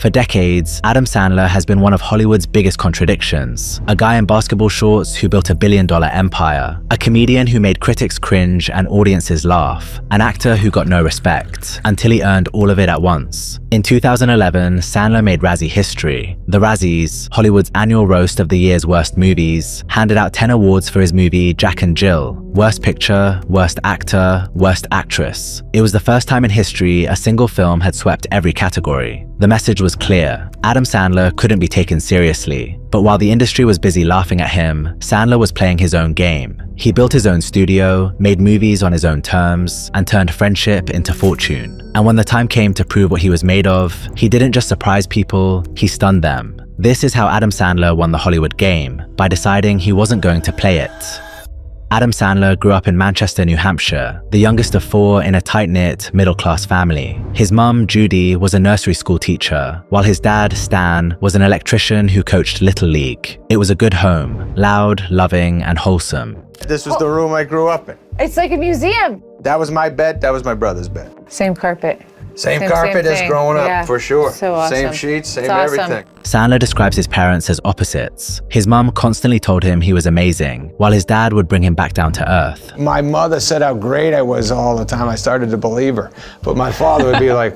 For decades, Adam Sandler has been one of Hollywood's biggest contradictions. A guy in basketball shorts who built a billion-dollar empire. A comedian who made critics cringe and audiences laugh. An actor who got no respect, until he earned all of it at once. In 2011, Sandler made Razzie history. The Razzies, Hollywood's annual roast of the year's worst movies, handed out 10 awards for his movie Jack and Jill. Worst Picture, Worst Actor, Worst Actress. It was the first time in history a single film had swept every category. The message was clear. Adam Sandler couldn't be taken seriously. But while the industry was busy laughing at him, Sandler was playing his own game. He built his own studio, made movies on his own terms, and turned friendship into fortune. And when the time came to prove what he was made of, he didn't just surprise people, he stunned them. This is how Adam Sandler won the Hollywood game, by deciding he wasn't going to play it. Adam Sandler grew up in Manchester, New Hampshire, the youngest of 4 in a tight-knit, middle-class family. His mum, Judy, was a nursery school teacher, while his dad, Stan, was an electrician who coached Little League. It was a good home, loud, loving, and wholesome. This was the room I grew up in. It's like a museum. That was my bed, that was my brother's bed. Same carpet. Same carpet as growing up, yeah. for sure. So awesome. Same sheets, same It's awesome. everything. Sandler describes his parents as opposites. His mum constantly told him he was amazing, while his dad would bring him back down to earth. My mother said how great I was all the time. I started to believe her. But my father would be like,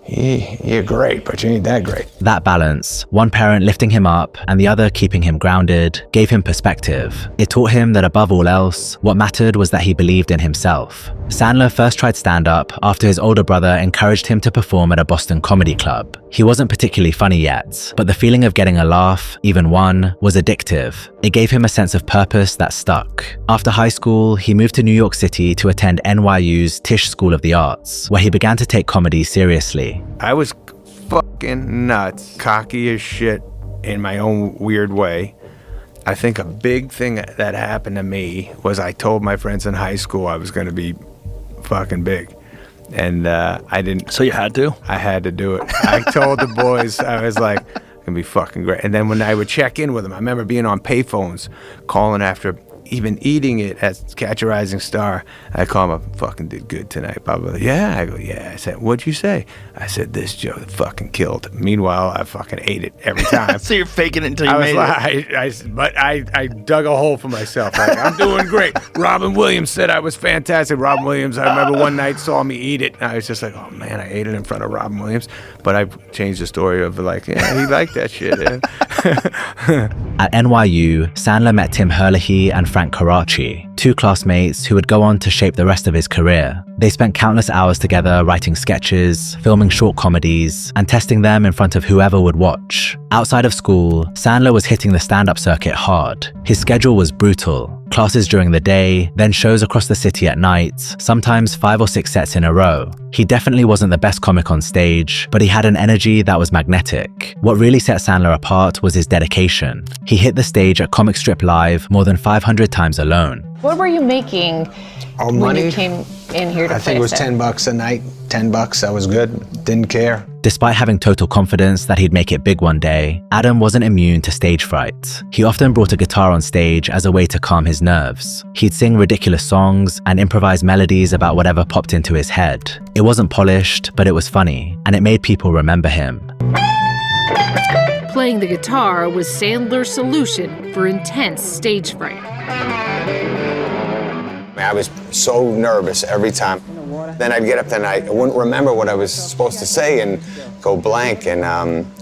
you're great, but you ain't that great. That balance, one parent lifting him up and the other keeping him grounded, gave him perspective. It taught him that above all else, what mattered was that he believed in himself. Sandler first tried stand-up after his older brother encouraged him to perform at a Boston comedy club. He wasn't particularly funny yet, but the feeling of getting a laugh, even one, was addictive. It gave him a sense of purpose that stuck. After high school, he moved to New York City to attend NYU's Tisch School of the Arts, where he began to take comedy seriously. I was fucking nuts, cocky as shit in my own weird way. I think a big thing that happened to me was I told my friends in high school I was going to be fucking big. And I didn't. So you had to? I had to do it. I told the boys, I was like, I'm going to be fucking great. And then when I would check in with them, I remember being on payphones, calling after even eating it as Catch a Rising Star. I call him up, fucking did good tonight, blah, blah, blah. Yeah, I go, yeah. I said, what'd you say? I said, this joke fucking killed. Meanwhile, I fucking ate it every time. So you're faking it until you made it. But I dug a hole for myself. Like, I'm doing great. Robin Williams said I was fantastic. Robin Williams, I remember one night saw me eat it. And I was just like, oh man, I ate it in front of Robin Williams. But I changed the story of like, yeah, he liked that shit. Yeah. At NYU, Sandler met Tim Herlihy and Frank Coraci, 2 classmates who would go on to shape the rest of his career. They spent countless hours together writing sketches, filming short comedies, and testing them in front of whoever would watch. Outside of school, Sandler was hitting the stand-up circuit hard. His schedule was brutal. Classes during the day, then shows across the city at night, sometimes 5 or 6 sets in a row. He definitely wasn't the best comic on stage, but he had an energy that was magnetic. What really set Sandler apart was his dedication. He hit the stage at Comic Strip Live more than 500 times alone. What were you making when you came in here to I think it was $10 a night. $10, that was good. Didn't care. Despite having total confidence that he'd make it big one day, Adam wasn't immune to stage fright. He often brought a guitar on stage as a way to calm his nerves. He'd sing ridiculous songs and improvise melodies about whatever popped into his head. It wasn't polished, but it was funny, and it made people remember him. Playing the guitar was Sandler's solution for intense stage fright. I was so nervous every time. Then I'd get up and I wouldn't remember what I was supposed to say and go blank. And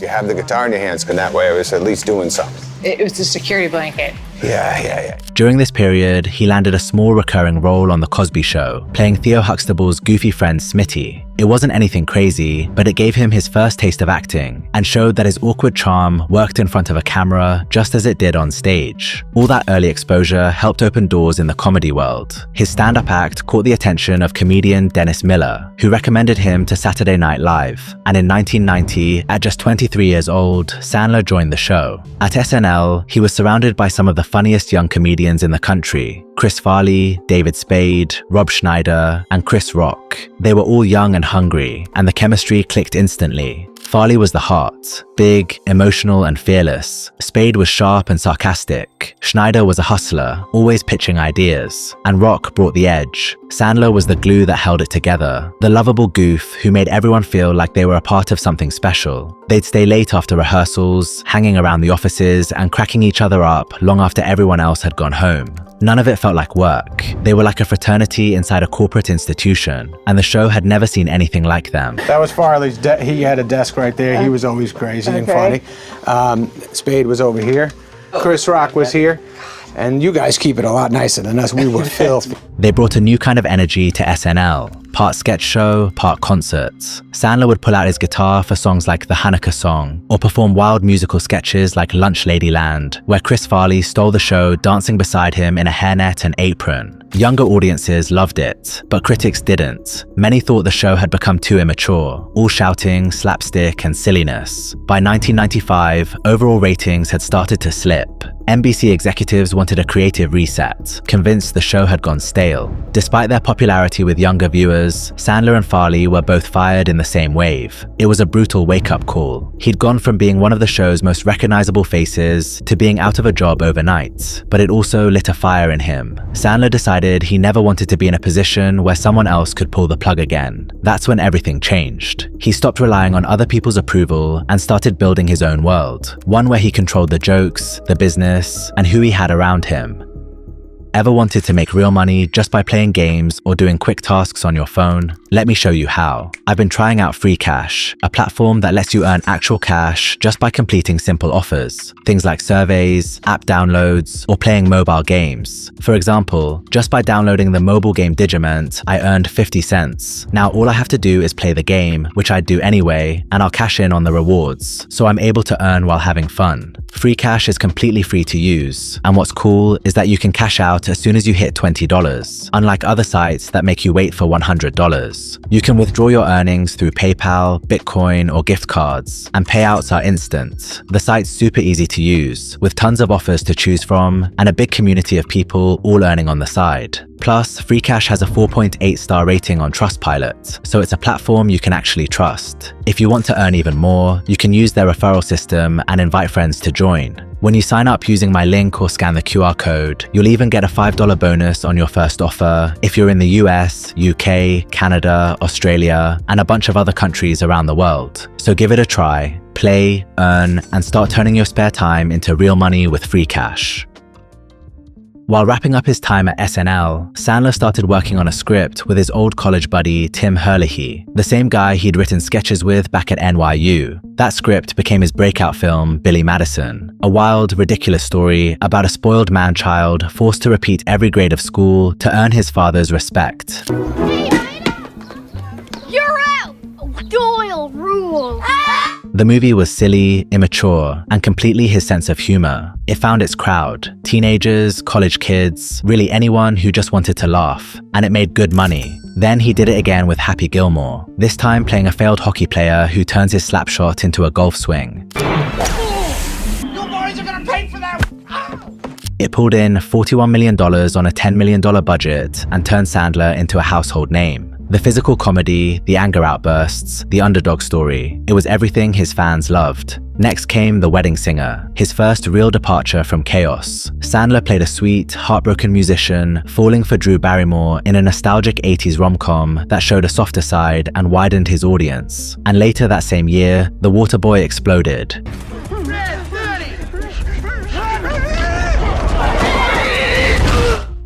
you have the guitar in your hands, because that way I was at least doing something. It was the security blanket. Yeah. During this period, he landed a small recurring role on The Cosby Show, playing Theo Huxtable's goofy friend Smitty. It wasn't anything crazy, but it gave him his first taste of acting and showed that his awkward charm worked in front of a camera just as it did on stage. All that early exposure helped open doors in the comedy world. His stand-up act caught the attention of comedian Dennis Miller, who recommended him to Saturday Night Live. And in 1990, at just 23 years old, Sandler joined the show. At SNL, he was surrounded by some of the funniest young comedians in the country: Chris Farley, David Spade, Rob Schneider, and Chris Rock. They were all young and hungry, and the chemistry clicked instantly. Farley was the heart, big, emotional, and fearless. Spade was sharp and sarcastic, comedic. Schneider was a hustler, always pitching ideas. And Rock brought the edge. Sandler was the glue that held it together. The lovable goof who made everyone feel like they were a part of something special. They'd stay late after rehearsals, hanging around the offices and cracking each other up long after everyone else had gone home. None of it felt like work. They were like a fraternity inside a corporate institution, and the show had never seen anything like them. That was Farley's, he had a desk right there. He was always crazy and funny. Spade was over here. Chris Rock was here. And you guys keep it a lot nicer than us. We were filthy. They brought a new kind of energy to SNL, part sketch show, part concerts. Sandler would pull out his guitar for songs like the Hanukkah song, or perform wild musical sketches like Lunch Ladyland, where Chris Farley stole the show dancing beside him in a hairnet and apron. Younger audiences loved it, but critics didn't. Many thought the show had become too immature, all shouting, slapstick, and silliness. By 1995, overall ratings had started to slip. NBC executives wanted a creative reset, convinced the show had gone stale. Despite their popularity with younger viewers, Sandler and Farley were both fired in the same wave. It was a brutal wake-up call. He'd gone from being one of the show's most recognizable faces to being out of a job overnight, but it also lit a fire in him. Sandler decided he never wanted to be in a position where someone else could pull the plug again. That's when everything changed. He stopped relying on other people's approval and started building his own world, one where he controlled the jokes, the business, and who he had around him. Ever wanted to make real money just by playing games or doing quick tasks on your phone? Let me show you how. I've been trying out Free Cash, a platform that lets you earn actual cash just by completing simple offers. Things like surveys, app downloads, or playing mobile games. For example, just by downloading the mobile game Digiment, I earned 50 cents. Now all I have to do is play the game, which I'd do anyway, and I'll cash in on the rewards, so I'm able to earn while having fun. Free Cash is completely free to use, and what's cool is that you can cash out as soon as you hit $20, unlike other sites that make you wait for $100. You can withdraw your earnings through PayPal, Bitcoin, or gift cards, and payouts are instant. The site's super easy to use, with tons of offers to choose from and a big community of people all earning on the side. Plus, Free Cash has a 4.8 star rating on Trustpilot, so it's a platform you can actually trust. If you want to earn even more, you can use their referral system and invite friends to join. When you sign up using my link or scan the QR code, you'll even get a $5 bonus on your first offer if you're in the US, UK, Canada, Australia, and a bunch of other countries around the world. So give it a try, play, earn, and start turning your spare time into real money with Free Cash. While wrapping up his time at SNL, Sandler started working on a script with his old college buddy Tim Herlihy, the same guy he'd written sketches with back at NYU. That script became his breakout film, Billy Madison, a wild, ridiculous story about a spoiled man-child forced to repeat every grade of school to earn his father's respect. You're out! Doyle rules! The movie was silly, immature, and completely his sense of humor. It found its crowd, teenagers, college kids, really anyone who just wanted to laugh, and it made good money. Then he did it again with Happy Gilmore, this time playing a failed hockey player who turns his slap shot into a golf swing. You boys are gonna pay for that! It pulled in $41 million on a $10 million budget and turned Sandler into a household name. The physical comedy, the anger outbursts, the underdog story, it was everything his fans loved. Next came The Wedding Singer, his first real departure from chaos. Sandler played a sweet, heartbroken musician, falling for Drew Barrymore in a nostalgic 80s rom-com that showed a softer side and widened his audience. And later that same year, The Waterboy exploded.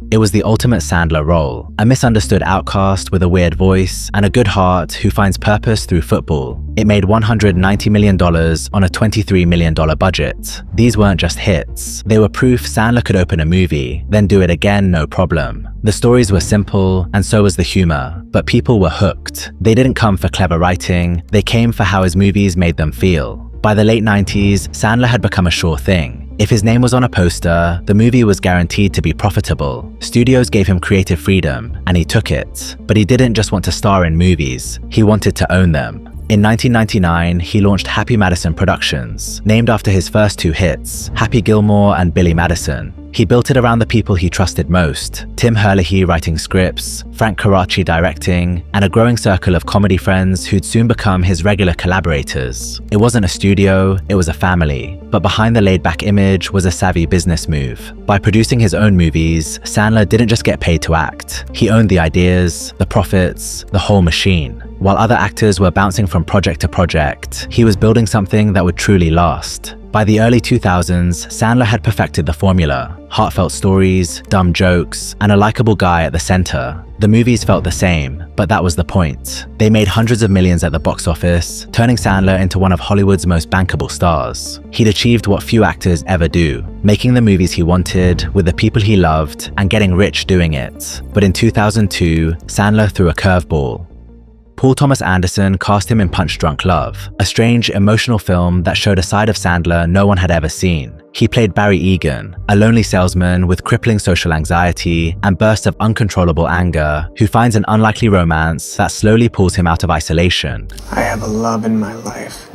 It was the ultimate Sandler role, a misunderstood outcast with a weird voice and a good heart who finds purpose through football. It made $190 million on a $23 million budget. These weren't just hits. They were proof Sandler could open a movie, then do it again no problem. The stories were simple, and so was the humor, but people were hooked. They didn't come for clever writing, they came for how his movies made them feel. By the late 90s, Sandler had become a sure thing. If his name was on a poster, the movie was guaranteed to be profitable. Studios gave him creative freedom, and he took it. But he didn't just want to star in movies, he wanted to own them. In 1999, he launched Happy Madison Productions, named after his first two hits, Happy Gilmore and Billy Madison. He built it around the people he trusted most: Tim Herlihy writing scripts, Frank Carracci directing, and a growing circle of comedy friends who'd soon become his regular collaborators. It wasn't a studio, it was a family. But behind the laid-back image was a savvy business move. By producing his own movies, Sandler didn't just get paid to act. He owned the ideas, the profits, the whole machine. While other actors were bouncing from project to project, he was building something that would truly last. By the early 2000s, Sandler had perfected the formula: heartfelt stories, dumb jokes, and a likable guy at the center. The movies felt the same, but that was the point. They made hundreds of millions at the box office, turning Sandler into one of Hollywood's most bankable stars. He'd achieved what few actors ever do, making the movies he wanted with the people he loved and getting rich doing it. But in 2002, Sandler threw a curveball. Paul Thomas Anderson cast him in Punch Drunk Love, a strange, emotional film that showed a side of Sandler no one had ever seen. He played Barry Egan, a lonely salesman with crippling social anxiety and bursts of uncontrollable anger who finds an unlikely romance that slowly pulls him out of isolation. I have a love in my life.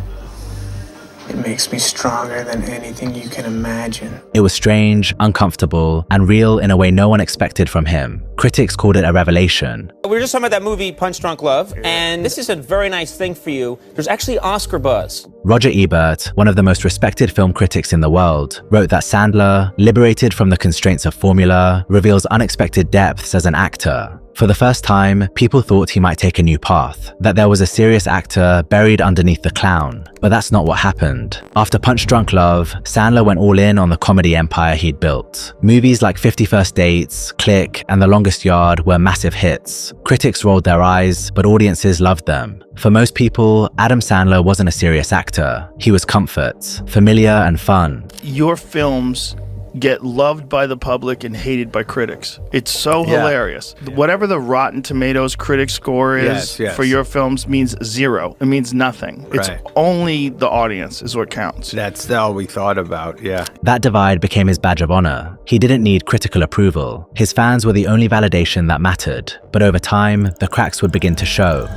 It makes me stronger than anything you can imagine. It was strange, uncomfortable, and real in a way no one expected from him. Critics called it a revelation. We were just talking about that movie, Punch Drunk Love, and this is a very nice thing for you. There's actually Oscar buzz. Roger Ebert, one of the most respected film critics in the world, wrote that Sandler, liberated from the constraints of formula, reveals unexpected depths as an actor. For the first time, people thought he might take a new path, that there was a serious actor buried underneath the clown. But that's not what happened. After Punch Drunk Love, Sandler went all in on the comedy empire he'd built. Movies like 50 First Dates, Click, and The Longest Yard were massive hits. Critics rolled their eyes, but audiences loved them. For most people, Adam Sandler wasn't a serious actor. He was comfort, familiar and fun. Your films get loved by the public and hated by critics. It's so hilarious. Whatever the Rotten Tomatoes critic score is for your films means zero. It means nothing. It's only the audience is what counts. That's all we thought about, That divide became his badge of honor. He didn't need critical approval. His fans were the only validation that mattered. But over time, the cracks would begin to show.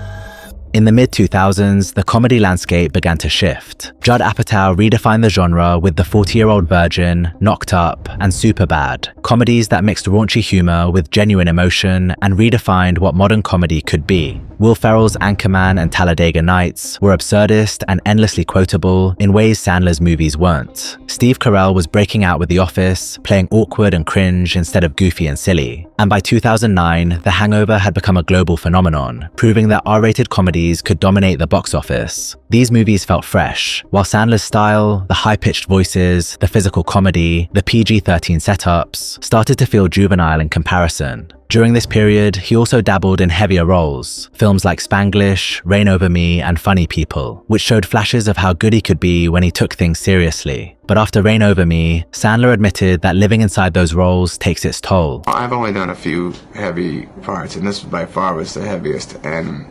In the mid-2000s, the comedy landscape began to shift. Judd Apatow redefined the genre with The 40-Year-Old Virgin, Knocked Up, and Superbad, comedies that mixed raunchy humor with genuine emotion and redefined what modern comedy could be. Will Ferrell's Anchorman and Talladega Nights were absurdist and endlessly quotable in ways Sandler's movies weren't. Steve Carell was breaking out with The Office, playing awkward and cringe instead of goofy and silly. And by 2009, The Hangover had become a global phenomenon, proving that R-rated comedies could dominate the box office. These movies felt fresh, while Sandler's style, the high-pitched voices, the physical comedy, the PG-13 setups, started to feel juvenile in comparison. During this period, he also dabbled in heavier roles, films like Spanglish, Reign Over Me, and Funny People, which showed flashes of how good he could be when he took things seriously. But after Reign Over Me, Sandler admitted that living inside those roles takes its toll. I've only done a few heavy parts, and this by far was the heaviest, and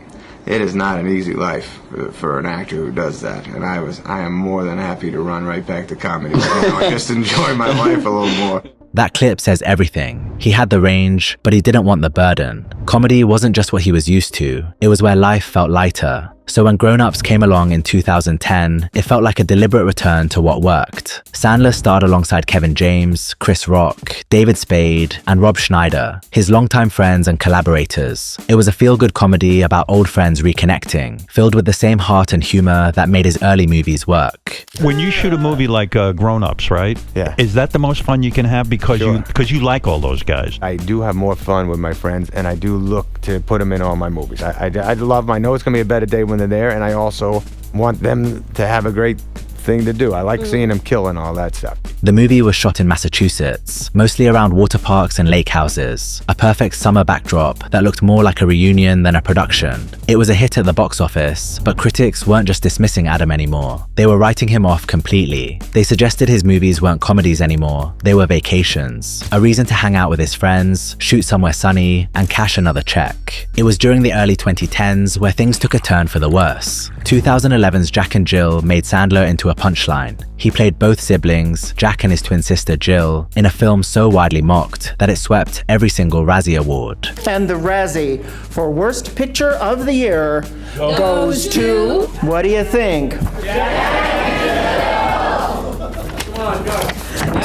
it is not an easy life for an actor who does that, and I am more than happy to run right back to comedy and just enjoy my life a little more. That clip says everything. He had the range, but he didn't want the burden. Comedy wasn't just what he was used to, it was where life felt lighter. So when Grown Ups came along in 2010, it felt like a deliberate return to what worked. Sandler starred alongside Kevin James, Chris Rock, David Spade, and Rob Schneider, his longtime friends and collaborators. It was a feel-good comedy about old friends reconnecting, filled with the same heart and humor that made his early movies work. When you shoot a movie like Grown Ups, right? Yeah. Is that the most fun you can have because you like all those guys? I do have more fun with my friends, and I do look to put them in all my movies. I love them. I know it's going to be a better day when they're there, and I also want them to have a great thing to do. I like seeing them kill and all that stuff. The movie was shot in Massachusetts, mostly around water parks and lake houses, a perfect summer backdrop that looked more like a reunion than a production. It was a hit at the box office, but critics weren't just dismissing Adam anymore. They were writing him off completely. They suggested his movies weren't comedies anymore, they were vacations, a reason to hang out with his friends, shoot somewhere sunny, and cash another check. It was during the early 2010s where things took a turn for the worse. 2011's Jack and Jill made Sandler into a punchline. He played both siblings, Jack and his twin sister Jill, in a film so widely mocked that it swept every single Razzie Award. And the Razzie for Worst Picture of the Year goes to... What do you think?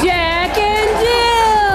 Jack and Jill!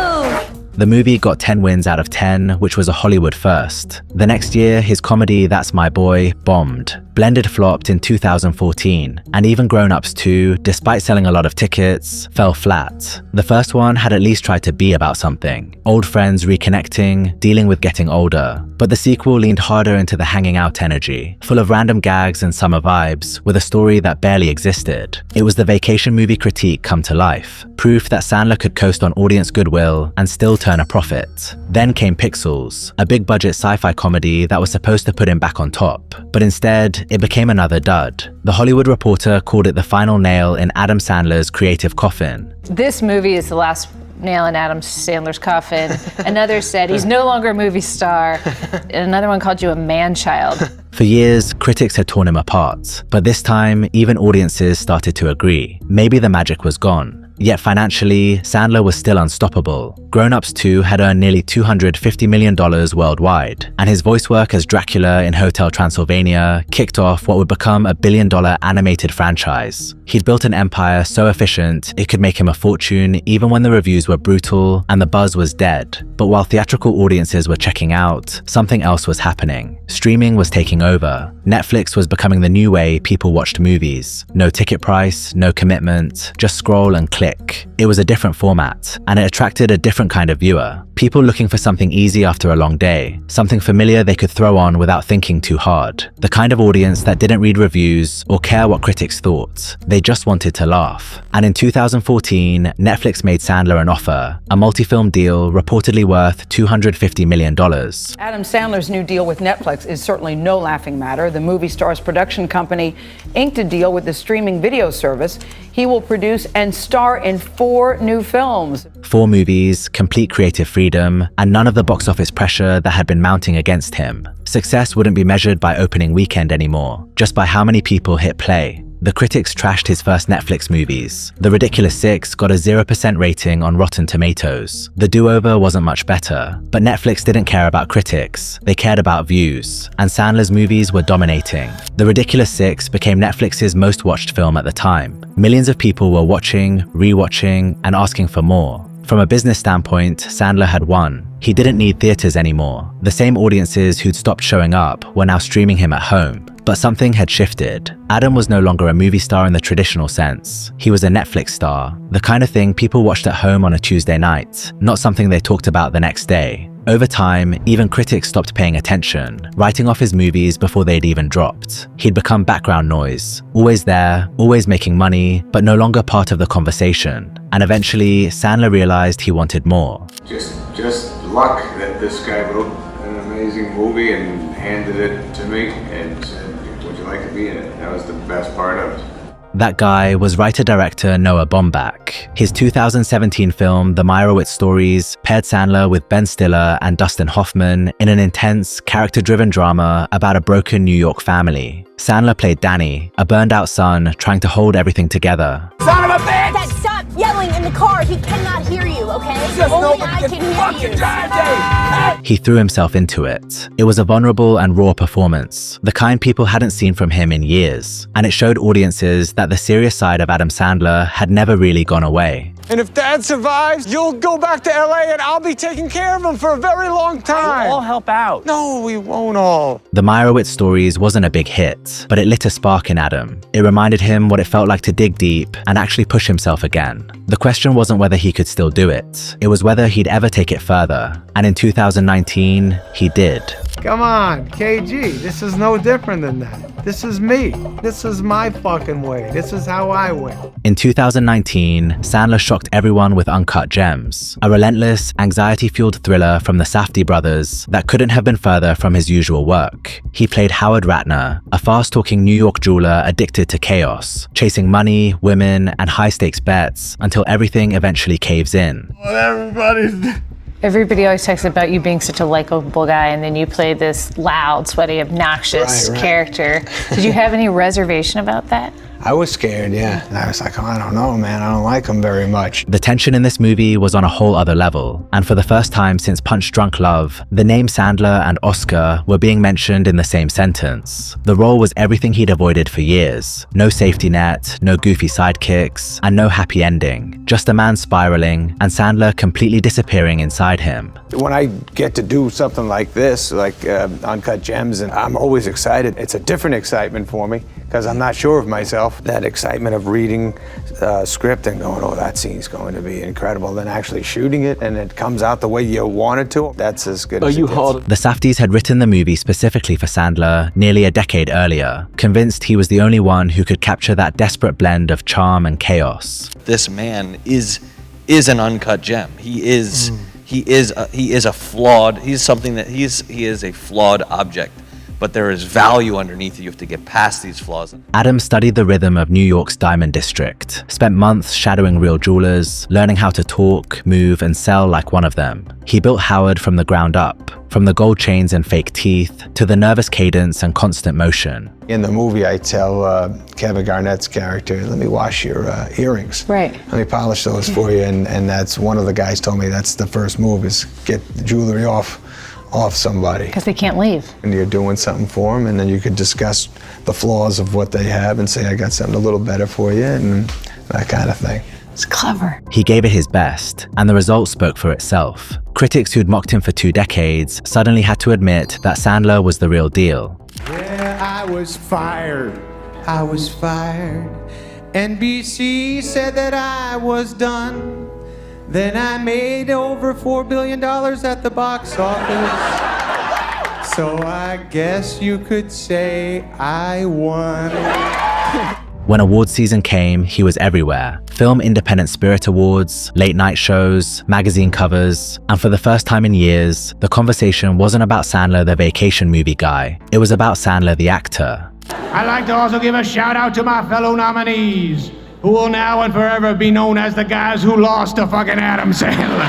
The movie got 10 wins out of 10, which was a Hollywood first. The next year, his comedy That's My Boy bombed. Blended flopped in 2014, and even Grown Ups 2, despite selling a lot of tickets, fell flat. The first one had at least tried to be about something. Old friends reconnecting, dealing with getting older. But the sequel leaned harder into the hanging out energy, full of random gags and summer vibes, with a story that barely existed. It was the vacation movie critique come to life, proof that Sandler could coast on audience goodwill and still turn a profit. Then came Pixels, a big-budget sci-fi comedy that was supposed to put him back on top. But instead, it became another dud. The Hollywood Reporter called it the final nail in Adam Sandler's creative coffin. This movie is the last nail in Adam Sandler's coffin. Another said he's no longer a movie star. And another one called you a man-child. For years, critics had torn him apart, but this time, even audiences started to agree. Maybe the magic was gone. Yet financially, Sandler was still unstoppable. Grown Ups 2 had earned nearly $250 million worldwide, and his voice work as Dracula in Hotel Transylvania kicked off what would become a billion-dollar animated franchise. He'd built an empire so efficient it could make him a fortune even when the reviews were brutal and the buzz was dead. But while theatrical audiences were checking out, something else was happening. Streaming was taking over. Netflix was becoming the new way people watched movies. No ticket price, no commitment, just scroll and click. It was a different format, and it attracted a different kind of viewer. People looking for something easy after a long day, something familiar they could throw on without thinking too hard. The kind of audience that didn't read reviews or care what critics thought. They just wanted to laugh. And in 2014, Netflix made Sandler an offer, a multi-film deal reportedly worth $250 million. Adam Sandler's new deal with Netflix is certainly no laughing matter. The movie star's production company inked a deal with the streaming video service. He will produce and star in 4 new films. 4 movies, complete creative freedom, and none of the box office pressure that had been mounting against him. Success wouldn't be measured by opening weekend anymore, just by how many people hit play. The critics trashed his first Netflix movies. The Ridiculous Six got a 0% rating on Rotten Tomatoes. The Do-Over wasn't much better, but Netflix didn't care about critics. They cared about views, and Sandler's movies were dominating. The Ridiculous Six became Netflix's most watched film at the time. Millions of people were watching, rewatching, and asking for more. From a business standpoint, Sandler had won. He didn't need theaters anymore. The same audiences who'd stopped showing up were now streaming him at home. But something had shifted. Adam was no longer a movie star in the traditional sense. He was a Netflix star, the kind of thing people watched at home on a Tuesday night, not something they talked about the next day. Over time, even critics stopped paying attention, writing off his movies before they'd even dropped. He'd become background noise, always there, always making money, but no longer part of the conversation. And eventually, Sandler realized he wanted more. Just luck that this guy wrote an amazing movie and handed it to me and said, would you like to be in it? That was the best part of it. That guy was writer-director Noah Baumbach. His 2017 film, The Meyerowitz Stories, paired Sandler with Ben Stiller and Dustin Hoffman in an intense, character-driven drama about a broken New York family. Sandler played Danny, a burned-out son trying to hold everything together. Son of a bitch! Dad, stop yelling in the car. He cannot hear you, okay? Just only nobody I can can hear fucking you. drive, Dave! He threw himself into it. It was a vulnerable and raw performance, the kind people hadn't seen from him in years, and it showed audiences that the serious side of Adam Sandler had never really gone away. And if Dad survives, you'll go back to LA and I'll be taking care of him for a very long time. We'll all help out. No, we won't all. The Meyerowitz Stories wasn't a big hit, but it lit a spark in Adam. It reminded him what it felt like to dig deep and actually push himself again. The question wasn't whether he could still do it. It was whether he'd ever take it further. And in 2019, he did. Come on, KG, this is no different than that. This is me. This is my fucking way. This is how I win. In 2019, Sandler shocked everyone with Uncut Gems, a relentless, anxiety-fueled thriller from the Safdie brothers that couldn't have been further from his usual work. He played Howard Ratner, a fast-talking New York jeweler addicted to chaos, chasing money, women, and high-stakes bets until everything eventually caves in. Everybody always talks about you being such a likable guy, and then you play this loud, sweaty, obnoxious character. Did you have any reservation about that? I was scared, yeah. And I was like, oh, I don't know, man. I don't like him very much. The tension in this movie was on a whole other level, and for the first time since Punch Drunk Love, the name Sandler and Oscar were being mentioned in the same sentence. The role was everything he'd avoided for years. No safety net, no goofy sidekicks, and no happy ending. Just a man spiraling, and Sandler completely disappearing inside him. When I get to do something like this, like Uncut Gems, and I'm always excited. It's a different excitement for me, because I'm not sure of myself. That excitement of reading script and going, oh, that scene's going to be incredible, then actually shooting it and it comes out the way you want it to, that's as good as it gets. The Safdies had written the movie specifically for Sandler nearly a decade earlier, convinced he was the only one who could capture that desperate blend of charm and chaos. This man is an uncut gem. He is a flawed. He is a flawed object. But there is value underneath it. You have to get past these flaws. Adam studied the rhythm of New York's Diamond District, spent months shadowing real jewelers, learning how to talk, move, and sell like one of them. He built Howard from the ground up, from the gold chains and fake teeth, to the nervous cadence and constant motion. In the movie, I tell Kevin Garnett's character, let me wash your earrings. Right. Let me polish those for you. And that's one of the guys told me that's the first move, is get the jewelry off somebody. Because they can't leave. And you're doing something for them, and then you could discuss the flaws of what they have and say, I got something a little better for you, and that kind of thing. It's clever. He gave it his best, and the result spoke for itself. Critics who'd mocked him for 2 decades suddenly had to admit that Sandler was the real deal. Yeah, I was fired. I was fired. NBC said that I was done. Then I made over $4 billion at the box office. So I guess you could say I won. When awards season came, he was everywhere. Film Independent Spirit Awards, late night shows, magazine covers, and for the first time in years, the conversation wasn't about Sandler the vacation movie guy. It was about Sandler the actor. I'd like to also give a shout out to my fellow nominees, who will now and forever be known as the guys who lost to fucking Adam Sandler.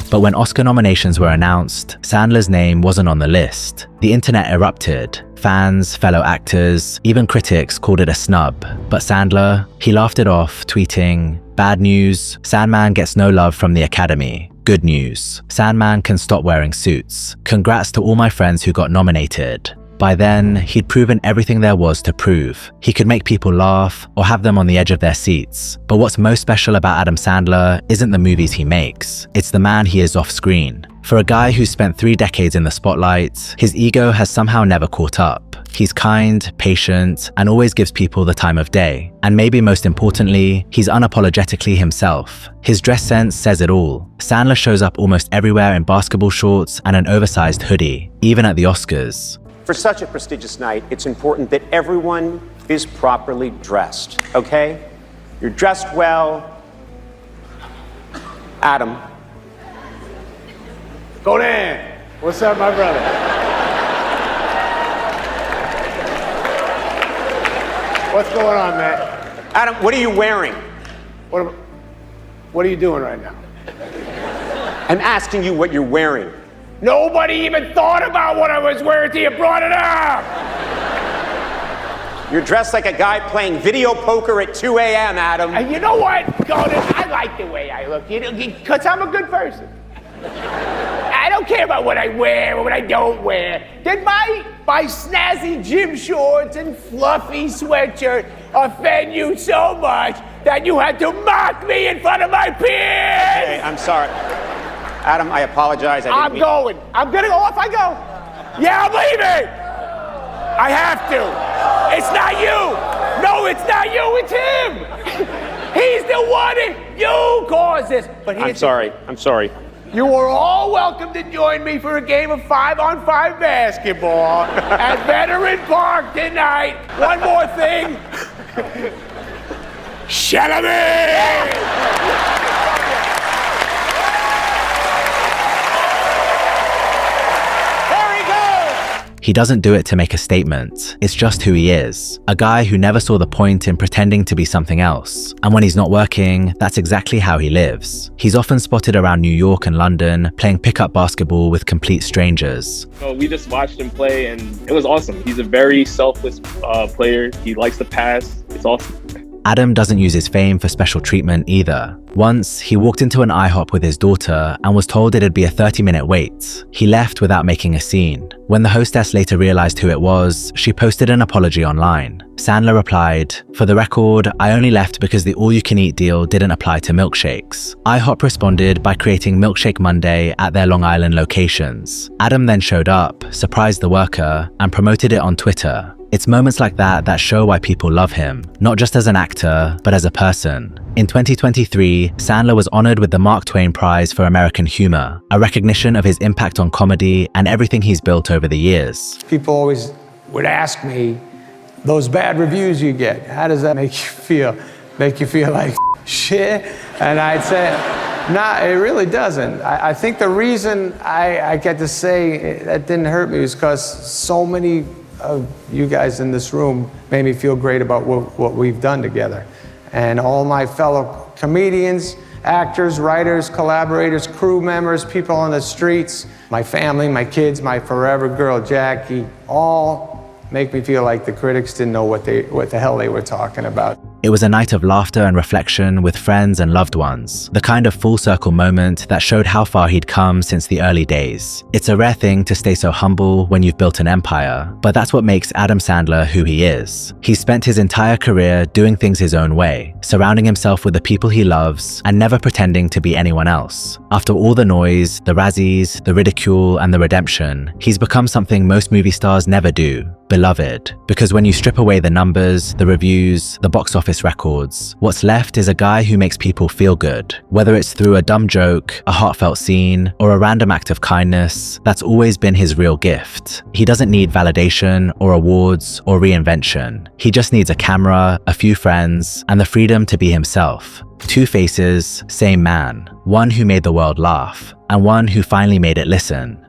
But when Oscar nominations were announced, Sandler's name wasn't on the list. The internet erupted. Fans, fellow actors, even critics called it a snub. But Sandler, he laughed it off, tweeting, "Bad news, Sandman gets no love from the Academy. Good news, Sandman can stop wearing suits. Congrats to all my friends who got nominated." By then, he'd proven everything there was to prove. He could make people laugh or have them on the edge of their seats. But what's most special about Adam Sandler isn't the movies he makes. It's the man he is off screen. For a guy who spent 3 decades in the spotlight, his ego has somehow never caught up. He's kind, patient, and always gives people the time of day. And maybe most importantly, he's unapologetically himself. His dress sense says it all. Sandler shows up almost everywhere in basketball shorts and an oversized hoodie, even at the Oscars. For such a prestigious night, it's important that everyone is properly dressed, okay? You're dressed well. Adam. Go Dan. What's up, my brother? What's going on, man? Adam, what are you wearing? What are you doing right now? I'm asking you what you're wearing. Nobody even thought about what I was wearing till you brought it up! You're dressed like a guy playing video poker at 2 a.m., Adam. And you know what, Gordon? I like the way I look, because I'm a good person. I don't care about what I wear or what I don't wear. Did my snazzy gym shorts and fluffy sweatshirt offend you so much that you had to mock me in front of my peers? Hey, I'm sorry. Adam, I apologize. I'm going. I'm gonna go off. I go. Yeah, I'm leaving. I have to. It's not you. No, it's not you. It's him. He's the one that you caused this. But I'm sorry. I'm sorry. You are all welcome to join me for a game of 5-on-5 basketball at Veteran Park tonight. One more thing. Chalamet! He doesn't do it to make a statement. It's just who he is. A guy who never saw the point in pretending to be something else. And when he's not working, that's exactly how he lives. He's often spotted around New York and London playing pickup basketball with complete strangers. We just watched him play and it was awesome. He's a very selfless player. He likes to pass. It's awesome. Adam doesn't use his fame for special treatment either. Once, he walked into an IHOP with his daughter and was told it'd be a 30-minute wait. He left without making a scene. When the hostess later realized who it was, she posted an apology online. Sandler replied, "For the record, I only left because the all-you-can-eat deal didn't apply to milkshakes." IHOP responded by creating Milkshake Monday at their Long Island locations. Adam then showed up, surprised the worker, and promoted it on Twitter. It's moments like that that show why people love him, not just as an actor, but as a person. In 2023, Sandler was honored with the Mark Twain Prize for American Humor, a recognition of his impact on comedy and everything he's built over the years. People always would ask me, those bad reviews you get, how does that make you feel? Make you feel like shit? And I'd say, nah, it really doesn't. I think the reason I get to say that didn't hurt me is because so many of you guys in this room made me feel great about what we've done together. And all my fellow comedians, actors, writers, collaborators, crew members, people on the streets, my family, my kids, my forever girl, Jackie, all make me feel like the critics didn't know what the hell they were talking about. It was a night of laughter and reflection with friends and loved ones, the kind of full circle moment that showed how far he'd come since the early days. It's a rare thing to stay so humble when you've built an empire, but that's what makes Adam Sandler who he is. He's spent his entire career doing things his own way, surrounding himself with the people he loves and never pretending to be anyone else. After all the noise, the Razzies, the ridicule, and the redemption, he's become something most movie stars never do: beloved. Because when you strip away the numbers, the reviews, the box office records, what's left is a guy who makes people feel good. Whether it's through a dumb joke, a heartfelt scene, or a random act of kindness, that's always been his real gift. He doesn't need validation or awards or reinvention. He just needs a camera, a few friends, and the freedom to be himself. Two faces, same man. One who made the world laugh, and one who finally made it listen.